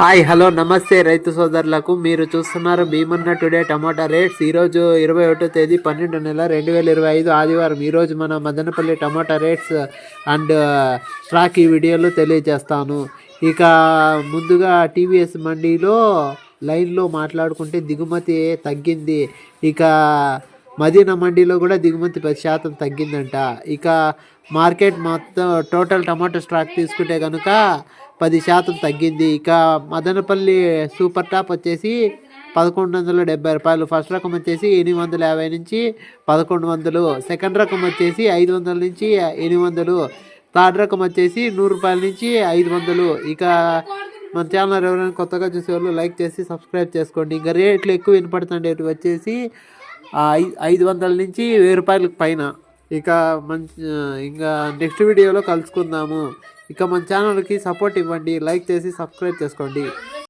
Hi hello నమస్తే రైతు సోదరులకు. మీరు చూస్తున్నారు భీమన్న టుడే టమాటా రేట్స్. ఈరోజు 21వ తేదీ 12 నెల 2025 ఆదివారం. ఈరోజు మన మదనపల్లి టమాటా రేట్స్ అండ్ స్టాక్ ఈ వీడియోలో తెలియజేస్తాను. ఇక ముందుగా టీవీఎస్ మండీలో లైన్లో మాట్లాడుకుంటే దిగుమతి తగ్గింది. ఇక మదీనా మండీలో కూడా దిగుమతి 10% తగ్గిందంట. ఇక మార్కెట్ మొత్తం టోటల్ టమాటో స్టాక్ తీసుకుంటే కనుక 10% తగ్గింది. ఇక మదనపల్లి సూపర్ టాప్ వచ్చేసి 1170 రూపాయలు, ఫస్ట్ రకం వచ్చేసి 850 నుంచి 1100, సెకండ్ రకం వచ్చేసి 500 నుంచి 800, థర్డ్ రకం వచ్చేసి 100 రూపాయల నుంచి 500. ఇక మన ఛానల్ ఎవరైనా కొత్తగా చూసేవాళ్ళు లైక్ చేసి సబ్స్క్రైబ్ చేసుకోండి. ఇంకా రేట్లు ఎక్కువ వినపడుతుండేవి వచ్చేసి 500 నుంచి 1000 రూపాయలకు పైన. ఇక ఇంకా నెక్స్ట్ వీడియోలో కలుసుకుందాము. ఇక మన ఛానల్కి సపోర్ట్ ఇవ్వండి, లైక్ చేసి సబ్స్క్రైబ్ చేసుకోండి.